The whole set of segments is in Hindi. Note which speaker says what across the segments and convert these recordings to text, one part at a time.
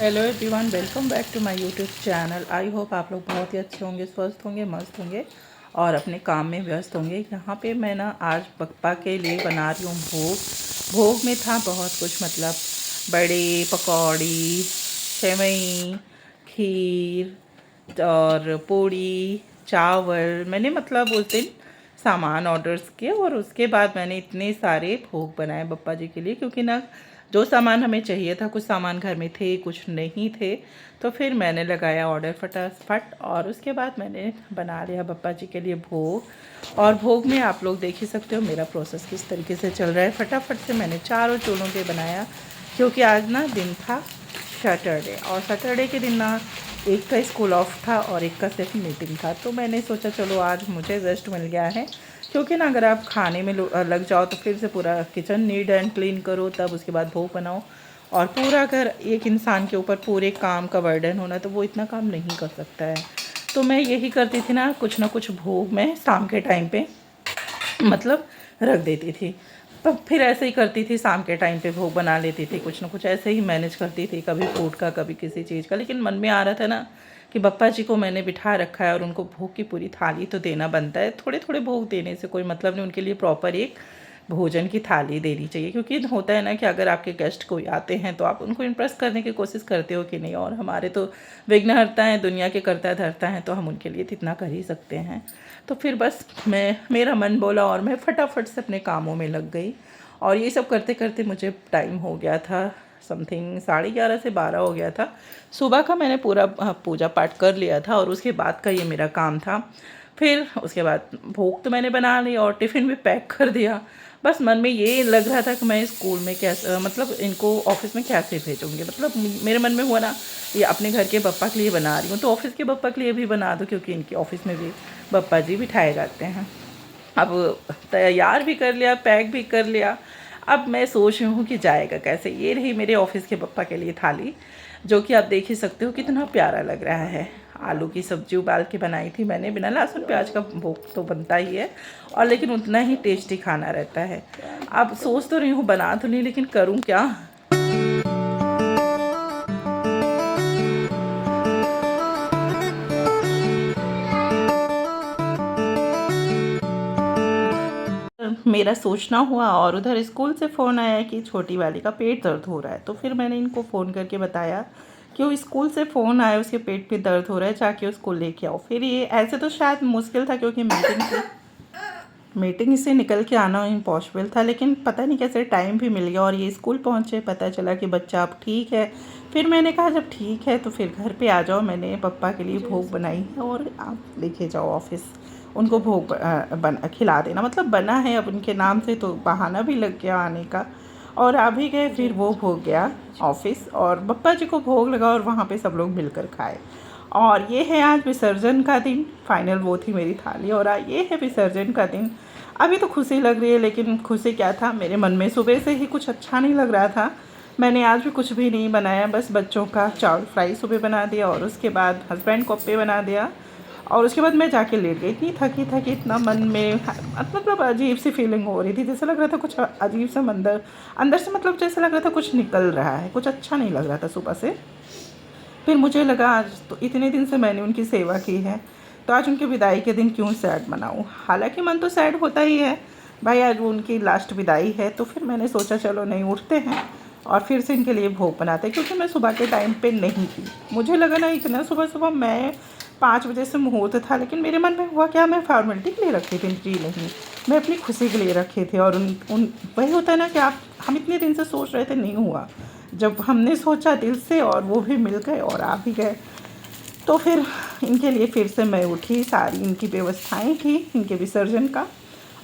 Speaker 1: Hello everyone, welcome back to my YouTube channel. I hope आप लोग बहुत ही अच्छे होंगे, स्वस्थ होंगे, मस्त होंगे और अपने काम में व्यस्त होंगे। यहाँ पे मैं ना आज पप्पा के लिए बना रही हूँ भोग। भोग में था बहुत कुछ, मतलब बड़े पकौड़ी, सेवई, खीर और पूड़ी, चावल। मैंने मतलब उस दिन सामान ऑर्डर्स किए और उसके बाद मैंने इतने सारे भोग बनाए पप्पा जी के लिए, क्योंकि ना जो सामान हमें चाहिए था, कुछ सामान घर में थे, कुछ नहीं थे, तो फिर मैंने लगाया ऑर्डर फटाफट और उसके बाद मैंने बना लिया पप्पा जी के लिए भोग। और भोग में आप लोग देख ही सकते हो मेरा प्रोसेस किस तरीके से चल रहा है। फटाफट से मैंने चारों चूल्हों पे बनाया, क्योंकि आज ना दिन था सैटरडे, और सैटरडे के दिन ना एक का स्कूल ऑफ था और एक का सिर्फ मीटिंग था। तो मैंने सोचा चलो आज मुझे रेस्ट मिल गया है, क्योंकि ना अगर आप खाने में लग जाओ तो फिर से पूरा किचन नीट एंड क्लीन करो, तब उसके बाद भोग बनाओ, और पूरा अगर एक इंसान के ऊपर पूरे काम का बर्डन होना तो वो इतना काम नहीं कर सकता है। तो मैं यही करती थी ना कुछ भोग मैं शाम के टाइम पे मतलब रख देती थी। तब फिर ऐसे ही करती थी, शाम के टाइम पे भोग बना लेती थी, कुछ ना कुछ ऐसे ही मैनेज करती थी, कभी फूड का कभी किसी चीज़ का। लेकिन मन में आ रहा था ना कि बप्पा जी को मैंने बिठा रखा है और उनको भोग की पूरी थाली तो देना बनता है। थोड़े थोड़े भोग देने से कोई मतलब नहीं, उनके लिए प्रॉपर एक भोजन की थाली देनी चाहिए। क्योंकि होता है ना कि अगर आपके गेस्ट कोई आते हैं तो आप उनको इम्प्रेस करने की कोशिश करते हो कि नहीं, और हमारे तो विघ्नहर्ता हैं, दुनिया के करता धरता हैं, तो हम उनके लिए इतना कर ही सकते हैं। तो फिर बस मेरा मन बोला और मैं फटाफट से अपने कामों में लग गई। और ये सब करते करते मुझे टाइम हो गया था समथिंग 11:30 से 12 हो गया था। सुबह का मैंने पूरा पूजा पाठ कर लिया था और उसके बाद का ये मेरा काम था। फिर उसके बाद भोग तो मैंने बना ली और टिफ़िन भी पैक कर दिया। बस मन में ये लग रहा था कि मैं स्कूल में कैसे मतलब इनको ऑफ़िस में कैसे भेजूँगी। मतलब मेरे मन में हुआ ना, ये अपने घर के पप्पा के लिए बना रही हूँ तो ऑफ़िस के पप्पा के लिए भी बना दूँ, क्योंकि इनके ऑफ़िस में भी पप्पा जी बिठाए जाते हैं। अब तैयार भी कर लिया, पैक भी कर लिया। अब मैं सोच रही हूँ कि जाएगा कैसे। ये रही मेरे ऑफ़िस के पप्पा के लिए थाली, जो कि आप देख ही सकते हो कितना प्यारा लग रहा है। आलू की सब्ज़ी उबाल के बनाई थी मैंने, बिना लहसुन प्याज का भोग तो बनता ही है, और लेकिन उतना ही टेस्टी खाना रहता है। अब सोच तो रही हूँ बना तो नहीं, लेकिन करूँ क्या। मेरा सोचना हुआ और उधर स्कूल से फ़ोन आया कि छोटी वाली का पेट दर्द हो रहा है। तो फिर मैंने इनको फ़ोन करके बताया कि वो स्कूल से फ़ोन आया, उसके पेट पे दर्द हो रहा है, जाके उसको लेके आओ। फिर ये ऐसे तो शायद मुश्किल था, क्योंकि मीटिंग से निकल के आना इम्पॉसिबल था, लेकिन पता नहीं कैसे टाइम भी मिल गया और ये स्कूल पहुँचे, पता चला कि बच्चा अब ठीक है। फिर मैंने कहा जब ठीक है तो फिर घर पे आ जाओ, मैंने पप्पा के लिए भोग बनाई है और आप लेके जाओ ऑफ़िस, उनको भोग खिला देना। मतलब बना है अब उनके नाम से, तो बहाना भी लग गया आने का, और आ भी गए। फिर वो भोग गया ऑफ़िस और पप्पा जी को भोग लगा और वहाँ पे सब लोग मिलकर खाए। और ये है आज विसर्जन का दिन। फाइनल वो थी मेरी थाली, और ये है विसर्जन का दिन। अभी तो खुशी लग रही है, लेकिन खुशी क्या था, मेरे मन में सुबह से ही कुछ अच्छा नहीं लग रहा था। मैंने आज भी कुछ भी नहीं बनाया, बस बच्चों का चावल फ्राई सुबह बना दिया और उसके बाद हस्बैंड को अप्पे बना दिया, और उसके बाद मैं जाके लेट गई। इतनी थकी थकी, इतना मन में मतलब अजीब सी फीलिंग हो रही थी, जैसे लग रहा था कुछ अजीब सा अंदर से, मतलब जैसे लग रहा था कुछ निकल रहा है, कुछ अच्छा नहीं लग रहा था सुबह से। फिर मुझे लगा आज तो इतने दिन से मैंने उनकी सेवा की है, तो आज उनकी विदाई के दिन क्यों सैड मनाऊँ। हालांकि मन तो सैड होता ही है भाई, आज वो उनकी लास्ट विदाई है। तो फिर मैंने सोचा चलो नहीं, उठते हैं और फिर से इनके लिए भोग बनाते हैं, क्योंकि मैं सुबह के टाइम पे नहीं थी। मुझे लगा ना इतना सुबह सुबह, मैं 5 बजे से मुहूर्त था, लेकिन मेरे मन में हुआ क्या, मैं फॉर्मेलिटी के लिए रखी थी जी नहीं, मैं अपनी खुशी के लिए रखे थे। और उन वही होता है ना कि आप हम इतने दिन से सोच रहे थे, नहीं हुआ, जब हमने सोचा दिल से और वो भी मिल गए और आ भी गए। तो फिर इनके लिए फिर से मैं उठी, सारी इनकी व्यवस्थाएं की इनके विसर्जन का,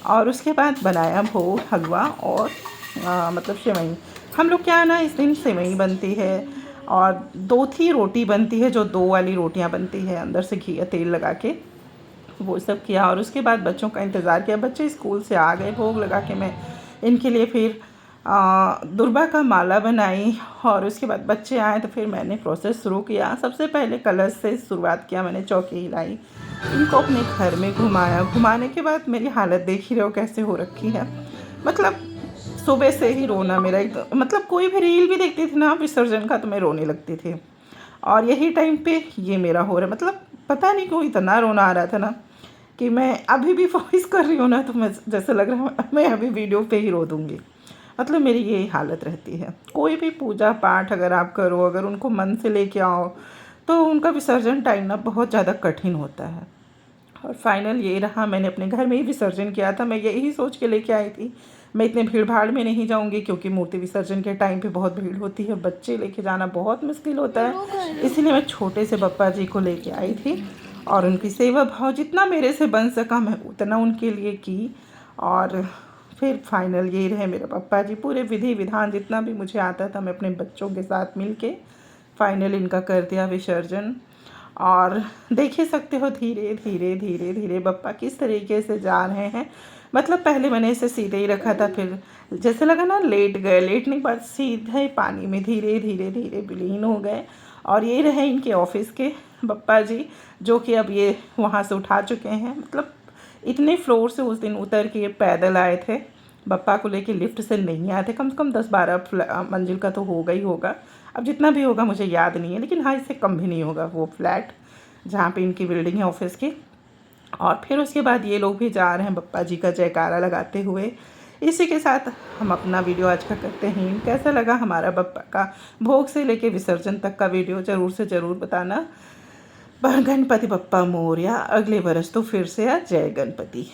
Speaker 1: और उसके बाद बनाया भोग, हलवा और मतलब सेवई। हम लोग क्या ना इस दिन सेवई बनती है और 2 थी रोटी बनती है, जो 2 वाली रोटियां बनती है अंदर से घी या तेल लगा के, वो सब किया। और उसके बाद बच्चों का इंतज़ार किया। बच्चे स्कूल से आ गए, भोग लगा के मैं इनके लिए फिर दुर्बा का माला बनाई, और उसके बाद बच्चे आए तो फिर मैंने प्रोसेस शुरू किया। सबसे पहले कलश से शुरुआत किया, मैंने चौकी हिलाई, इनको अपने घर में घुमाया। घुमाने के बाद मेरी हालत देख ही रहे हो कैसे हो रखी है। मतलब सुबह से ही रोना मेरा मतलब कोई भी रील भी देखती थी ना विसर्जन का, तो मैं रोने लगती थी। और यही टाइम पे ये मेरा हो रहा है। मतलब पता नहीं क्यों इतना रोना आ रहा था ना कि मैं अभी भी वॉइस कर रही हूँ ना तो मैं जैसे लग रहा है मैं अभी वीडियो पे ही रो दूँगी। मतलब मेरी यही हालत रहती है। कोई भी पूजा पाठ अगर आप करो, अगर उनको मन से लेके आओ तो उनका विसर्जन टाइम ना बहुत ज़्यादा कठिन होता है। और फाइनल ये रहा, मैंने अपने घर में ही विसर्जन किया था। मैं यही सोच के लेके आई थी मैं इतने भीड़ भाड़ में नहीं जाऊंगी, क्योंकि मूर्ति विसर्जन के टाइम पे बहुत भीड़ होती है, बच्चे लेके जाना बहुत मुश्किल होता है। इसलिए मैं छोटे से बप्पा जी को लेके आई थी और उनकी सेवा भाव जितना मेरे से बन सका मैं उतना उनके लिए की। और फिर फाइनल ये रहे मेरे पप्पा जी। पूरे विधि विधान जितना भी मुझे आता था मैं अपने बच्चों के साथ मिलके फाइनल इनका कर दिया विसर्जन। और देख ही सकते हो धीरे धीरे धीरे धीरे बप्पा किस तरीके से जा रहे हैं। मतलब पहले मैंने इसे सीधे ही रखा था, फिर जैसे लगा ना लेट गए, लेटने के बाद सीधे पानी में धीरे धीरे धीरे विलीन हो गए। और ये रहे इनके ऑफिस के बप्पा जी, जो कि अब ये वहाँ से उठा चुके हैं। मतलब इतने फ्लोर से उस दिन उतर के ये पैदल आए थे, बप्पा को लेके लिफ्ट से नहीं आए थे। कम से कम 10-12 मंजिल का तो होगा ही होगा, अब जितना भी होगा मुझे याद नहीं है, लेकिन हाँ इससे कम भी नहीं होगा वो फ्लैट जहाँ पे इनकी बिल्डिंग है ऑफिस की। और फिर उसके बाद ये लोग भी जा रहे हैं बप्पा जी का जयकारा लगाते हुए। इसी के साथ हम अपना वीडियो आज का करते हैं। कैसा लगा हमारा बप्पा का भोग से लेके विसर्जन तक का वीडियो ज़रूर से ज़रूर बताना। गणपति बप्पा मोरया। अगले बरस तो फिर से आ जय गणपति।